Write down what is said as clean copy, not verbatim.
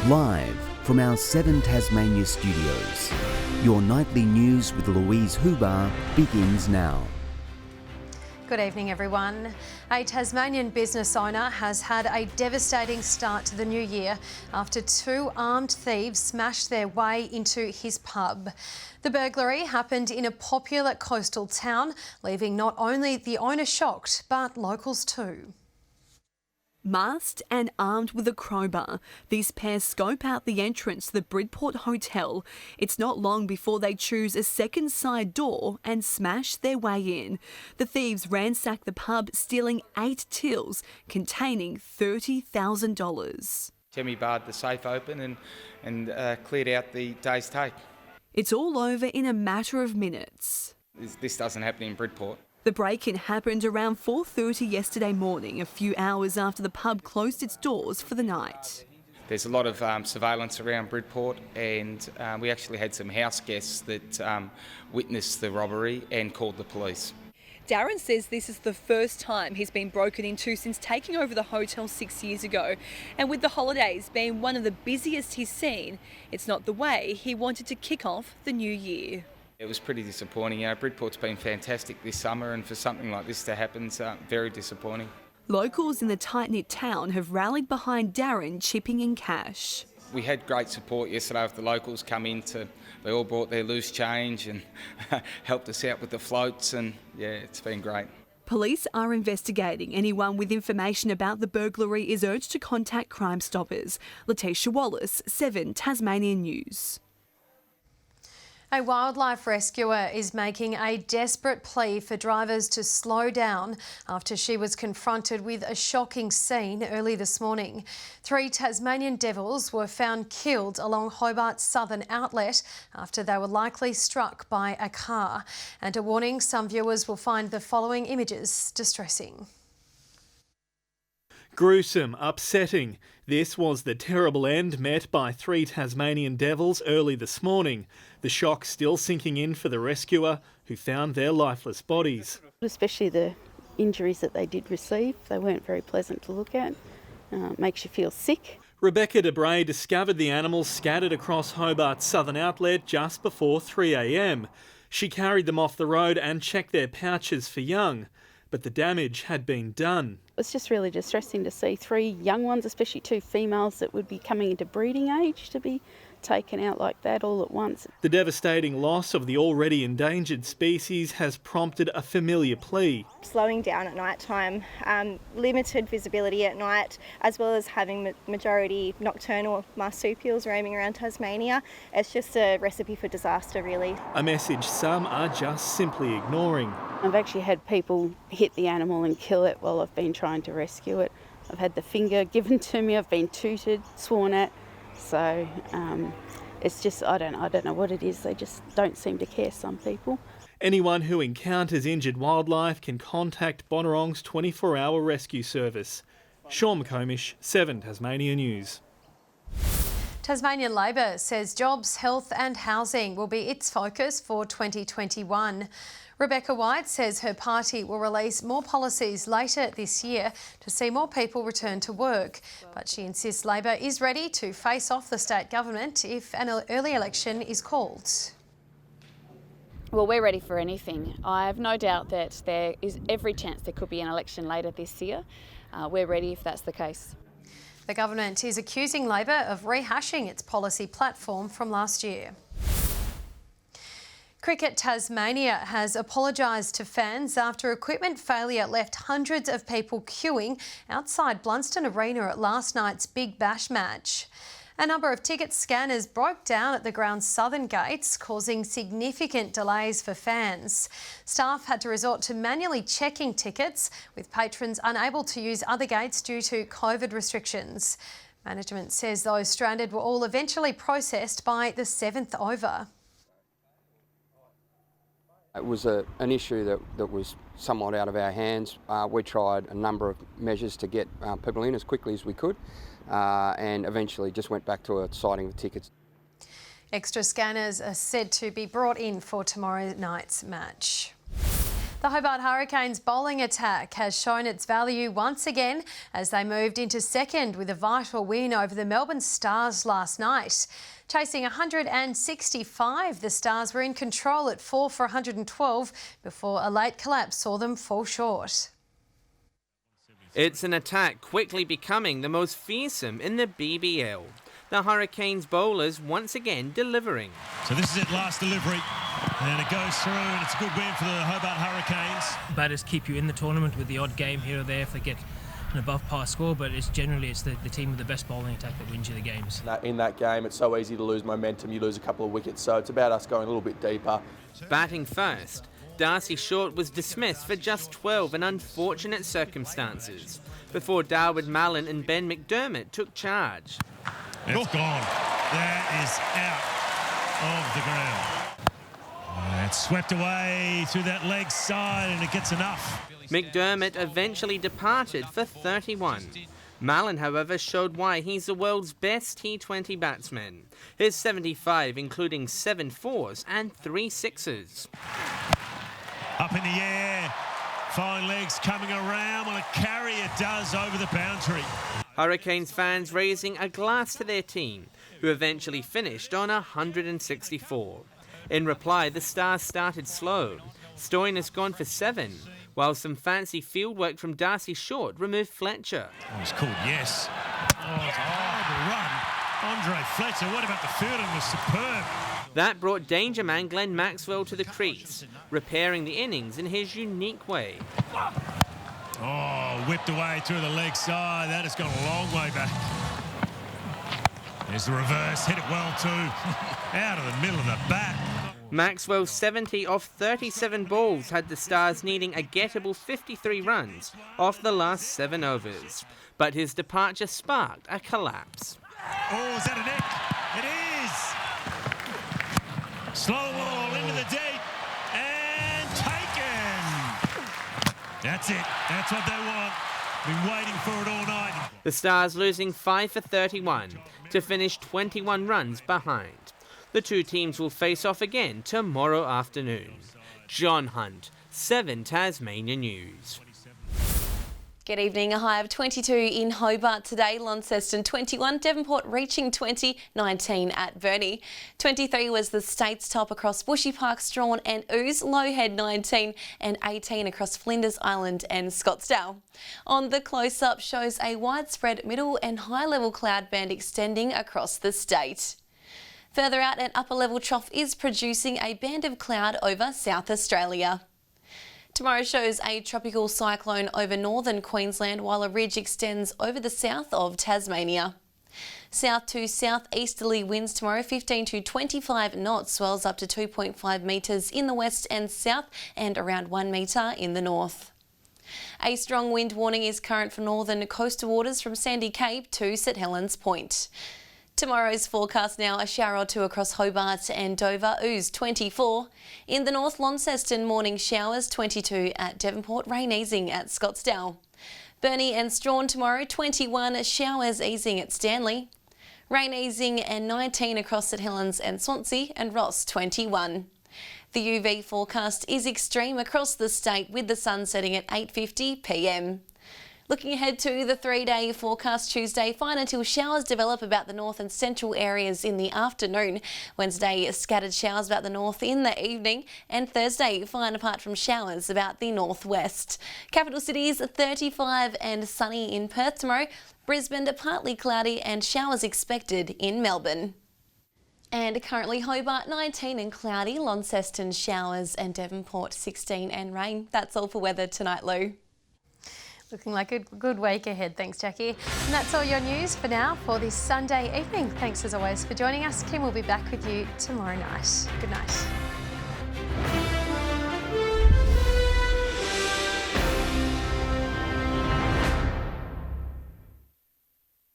Live from our 7 Tasmania studios, your nightly news with Louise Huber begins now. Good evening, everyone. A Tasmanian business owner has had a devastating start to the new year after 2 armed thieves smashed their way into his pub. The burglary happened in a popular coastal town, leaving not only the owner shocked, but locals too. Masked and armed with a crowbar, these pair scope out the entrance to the Bridport Hotel. It's not long before they choose a second side door and smash their way in. The thieves ransacked the pub, stealing 8 tills containing $30,000. Jimmy barred the safe open and cleared out the day's take. It's all over in a matter of minutes. This doesn't happen in Bridport. The break-in happened around 4:30 yesterday morning, a few hours after the pub closed its doors for the night. There's a lot of surveillance around Bridport, and we actually had some house guests that witnessed the robbery and called the police. Darren says this is the first time he's been broken into since taking over the hotel 6 years ago. And with the holidays being one of the busiest he's seen, it's not the way he wanted to kick off the new year. It was pretty disappointing. Bridport's been fantastic this summer, and for something like this to happen, it's very disappointing. Locals in the tight-knit town have rallied behind Darren, chipping in cash. We had great support yesterday with the locals come in. They all brought their loose change and helped us out with the floats, and yeah, it's been great. Police are investigating. Anyone with information about the burglary is urged to contact Crime Stoppers. Letitia Wallace, 7 Tasmanian News. A wildlife rescuer is making a desperate plea for drivers to slow down after she was confronted with a shocking scene early this morning. 3 Tasmanian devils were found killed along Hobart's southern outlet after they were likely struck by a car. And a warning, some viewers will find the following images distressing. Gruesome, upsetting. This was the terrible end met by 3 Tasmanian devils early this morning. The shock still sinking in for the rescuer who found their lifeless bodies. Especially the injuries that they did receive. They weren't very pleasant to look at. Makes you feel sick. Rebecca DeBray discovered the animals scattered across Hobart's southern outlet just before 3 a.m. She carried them off the road and checked their pouches for young, but the damage had been done. It was just really distressing to see 3 young ones, especially 2 females that would be coming into breeding age, to be taken out like that all at once. The devastating loss of the already endangered species has prompted a familiar plea. Slowing down at night time, limited visibility at night, as well as having majority nocturnal marsupials roaming around Tasmania. It's just a recipe for disaster, really. A message some are just simply ignoring. I've actually had people hit the animal and kill it while I've been trying to rescue it. I've had the finger given to me, I've been tooted, sworn at. So it's just, I don't know what it is. They just don't seem to care, some people. Anyone who encounters injured wildlife can contact Bonorong's 24-hour rescue service. Sean McComish, 7 Tasmania News. Tasmanian Labor says jobs, health and housing will be its focus for 2021. Rebecca White says her party will release more policies later this year to see more people return to work. But she insists Labor is ready to face off the state government if an early election is called. Well, we're ready for anything. I have no doubt that there is every chance there could be an election later this year. We're ready if that's the case. The government is accusing Labor of rehashing its policy platform from last year. Cricket Tasmania has apologised to fans after equipment failure left hundreds of people queuing outside Blunston Arena at last night's Big Bash match. A number of ticket scanners broke down at the ground's southern gates, causing significant delays for fans. Staff had to resort to manually checking tickets, with patrons unable to use other gates due to COVID restrictions. Management says those stranded were all eventually processed by the 7th over. It was an issue that was somewhat out of our hands. We tried a number of measures to get people in as quickly as we could and eventually just went back to a sighting of tickets. Extra scanners are said to be brought in for tomorrow night's match. The Hobart Hurricanes bowling attack has shown its value once again as they moved into second with a vital win over the Melbourne Stars last night. Chasing 165, the Stars were in control at 4 for 112 before a late collapse saw them fall short. It's an attack quickly becoming the most fearsome in the BBL. The Hurricanes bowlers once again delivering. So this is it, last delivery, and it goes through, and it's a good win for the Hobart Hurricanes. Batters keep you in the tournament with the odd game here or there if they get an above par score, but it's generally the team with the best bowling attack that wins you the games. In that game, it's so easy to lose momentum. You lose a couple of wickets, so it's about us going a little bit deeper. Batting first, Darcy Short was dismissed for just 12 in unfortunate circumstances before Darwood Mallon and Ben McDermott took charge. It's gone. That is out of the ground. It's swept away through that leg side, and it gets enough. McDermott eventually departed for 31. Mallon, however, showed why he's the world's best T20 batsman. His 75 including 7 fours and 3 sixes. Up in the air, fine legs coming around. Well, a carry it does over the boundary. Hurricanes fans raising a glass to their team, who eventually finished on 164. In reply, the Stars started slow. Stoinis gone for 7, while some fancy fieldwork from Darcy Short removed Fletcher. Oh, he's called yes. Oh, it's a horrible run. Andre Fletcher, what about the fielding, was superb. That brought danger man Glenn Maxwell to the crease, repairing the innings in his unique way. Oh, whipped away through the leg side. That has gone a long way back. There's the reverse, hit it well too. Out of the middle of the bat. Maxwell's 70 off 37 balls had the Stars needing a gettable 53 runs off the last 7 overs. But his departure sparked a collapse. Oh, is that a nick? It is! Slow ball into the deep and taken! That's it. That's what they want. Been waiting for it all night. The Stars losing 5 for 31 to finish 21 runs behind. The two teams will face off again tomorrow afternoon. John Hunt, 7 Tasmania News. Good evening. A high of 22 in Hobart today, Launceston 21, Devonport reaching 20, 19 at Burnie. 23 was the state's top across Bushy Park, Strawn and Ouse, Lowhead 19 and 18 across Flinders Island and Scottsdale. On the close-up shows a widespread middle and high-level cloud band extending across the state. Further out, an upper-level trough is producing a band of cloud over South Australia. Tomorrow shows a tropical cyclone over northern Queensland while a ridge extends over the south of Tasmania. South to southeasterly winds tomorrow, 15 to 25 knots, swells up to 2.5 metres in the west and south and around 1 metre in the north. A strong wind warning is current for northern coastal waters from Sandy Cape to St Helens Point. Tomorrow's forecast now, a shower or two across Hobart and Dover, Ouse 24. In the north, Launceston, morning showers 22 at Devonport, rain easing at Scottsdale. Burnie and Strawn tomorrow 21, showers easing at Stanley. Rain easing and 19 across St Helens and Swansea, and Ross 21. The UV forecast is extreme across the state with the sun setting at 8:50 p.m. Looking ahead to the 3-day forecast, Tuesday, fine until showers develop about the north and central areas in the afternoon. Wednesday, scattered showers about the north in the evening. And Thursday, fine apart from showers about the northwest. Capital cities, 35 and sunny in Perth tomorrow. Brisbane, partly cloudy and showers expected in Melbourne. And currently Hobart 19 and cloudy, Launceston showers and Devonport 16 and rain. That's all for weather tonight, Lou. Looking like a good week ahead. Thanks, Jackie. And that's all your news for now for this Sunday evening. Thanks as always for joining us. Kim will be back with you tomorrow night. Good night.